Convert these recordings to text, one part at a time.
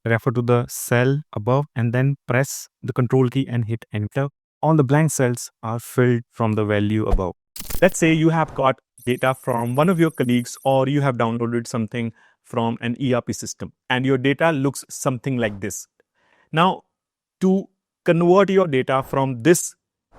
refer to the cell above, and then press the Ctrl key and hit enter. All the blank cells are filled from the value above. Let's say you have got data from one of your colleagues, or you have downloaded something from an ERP system, and your data looks something like this. Now, to convert your data from this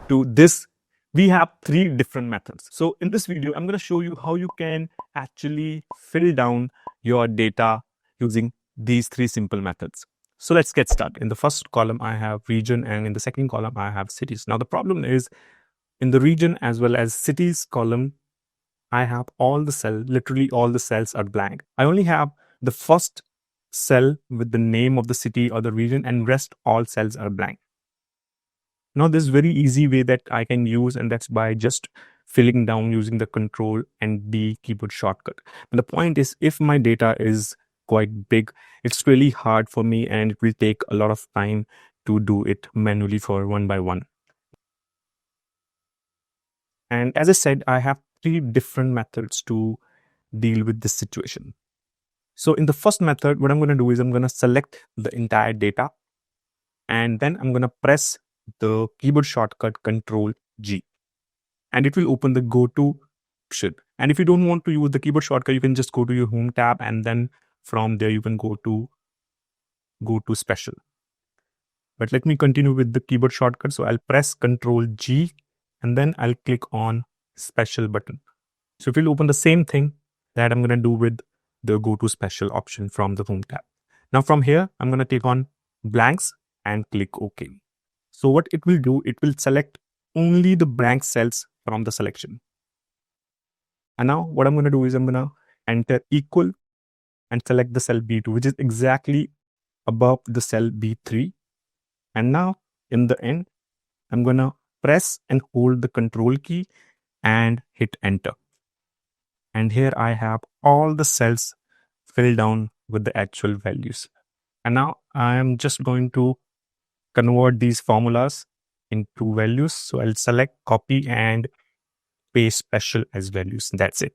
to this, we have three different methods. So in this video, I'm going to show you how you can actually fill down your data using these three simple methods. So let's get started. In the first column, I have region, and in the second column, I have cities. Now, the problem is in the region as well as cities column, I have all the cells, literally all the cells are blank. I only have the first cell with the name of the city or the region, and rest all cells are blank. Now, this very easy way that I can use, and that's by just filling down using the Ctrl and D keyboard shortcut. And the point is, if my data is quite big, it's really hard for me, and it will take a lot of time to do it manually for one by one. And as I said, I have three different methods to deal with this situation. So in the first method, what I'm going to do is I'm going to select the entire data, and then I'm going to press the keyboard shortcut Ctrl G, and it will open the go to option. And if you don't want to use the keyboard shortcut, you can just go to your home tab, and then from there you can go to special. But let me continue with the keyboard shortcut. So I'll press Ctrl G, and then I'll click on special button. So it will open the same thing that I'm going to do with the go to special option from the home tab. Now from here, I'm going to take on blanks and click OK. So what it will do, it will select only the blank cells from the selection. And now what I'm going to do is I'm going to enter equal and select the cell B2, which is exactly above the cell B3. And now in the end, I'm going to press and hold the Control key and hit enter. And here I have all the cells filled down with the actual values. And now I am just going to convert these formulas into values. So I'll select copy and paste special as values. That's it.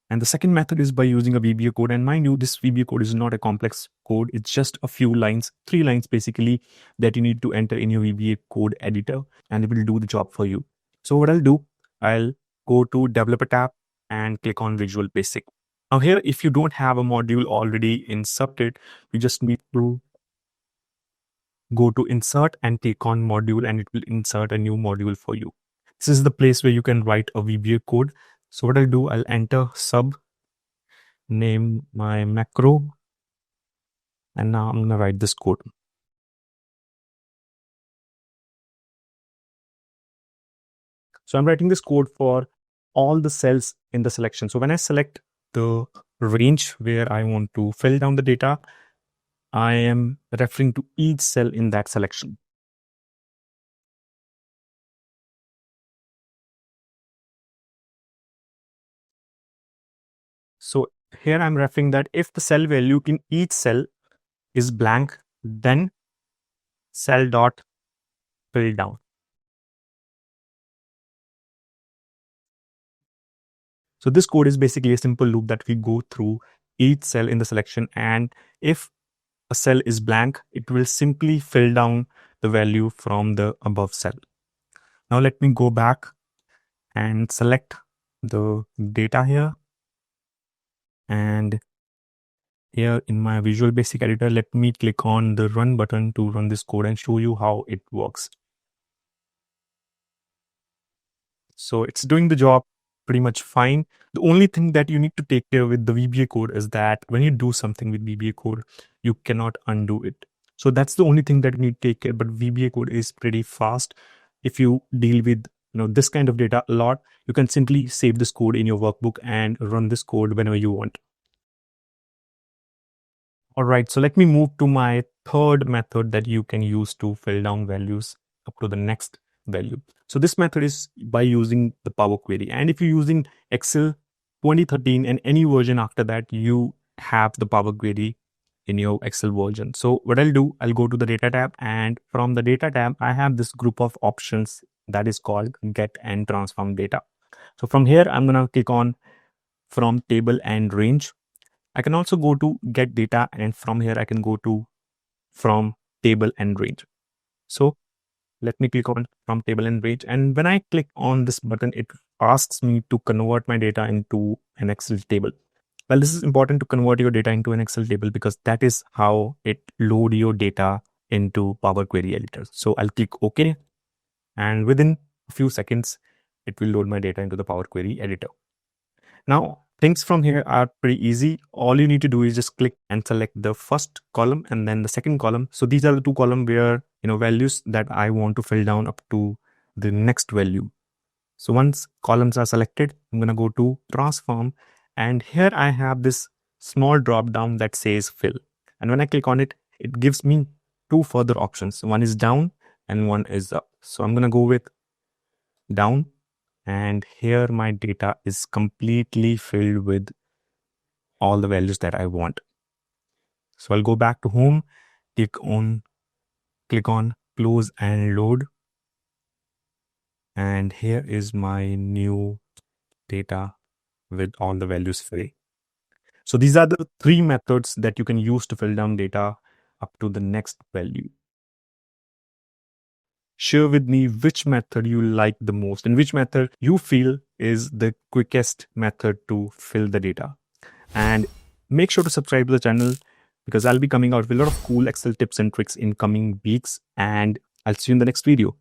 And the second method is by using a VBA code. And mind you, this VBA code is not a complex code. It's just a few lines, 3 lines basically, that you need to enter in your VBA code editor, and it will do the job for you. So what I'll do, I'll go to Developer tab and click on Visual Basic. Now here, if you don't have a module already inserted, you just need to go to Insert and take on Module, and it will insert a new module for you. This is the place where you can write a VBA code. So what I'll do, I'll enter sub, name my macro, and now I'm going to write this code. So I'm writing this code for all the cells in the selection. So when I select the range where I want to fill down the data, I am referring to each cell in that selection. So here I'm referring that if the cell value in each cell is blank, then cell dot fill down. So this code is basically a simple loop that we go through each cell in the selection, and if a cell is blank, it will simply fill down the value from the above cell. Now let me go back and select the data here, and here in my Visual Basic editor, let me click on the run button to run this code and show you how it works. So it's doing the job pretty much fine. The only thing that you need to take care with the VBA code is that when you do something with VBA code, you cannot undo it. So that's the only thing that you need to take care. But VBA code is pretty fast. If you deal with this kind of data a lot, you can simply save this code in your workbook and run this code whenever you want. All right, so let me move to my third method that you can use to fill down values up to the next value. So this method is by using the Power Query. And if you're using Excel 2013 and any version after that, you have the Power Query in your Excel version. So what I'll do, I'll go to the Data tab, and from the Data tab, I have this group of options that is called Get and Transform Data. So from here, I'm going to click on From Table and Range. I can also go to get data, and from here I can go to from table and range. So let me click on from table and range. And when I click on this button, it asks me to convert my data into an Excel table. Well, this is important to convert your data into an Excel table because that is how it load your data into Power Query Editor. So I'll click OK, and within a few seconds, it will load my data into the Power Query Editor. Now, things from here are pretty easy. All you need to do is just click and select the first column and then the second column. So these are the two columns where, values that I want to fill down up to the next value. So once columns are selected, I'm going to go to transform, and here I have this small drop down that says fill. And when I click on it, it gives me two further options. One is down and one is up. So I'm going to go with down. And here my data is completely filled with all the values that I want. So I'll go back to home, click on close and load. And here is my new data with all the values filled. So these are the three methods that you can use to fill down data up to the next value. Share with me which method you like the most and which method you feel is the quickest method to fill the data. And make sure to subscribe to the channel because I'll be coming out with a lot of cool Excel tips and tricks in coming weeks, and I'll see you in the next video.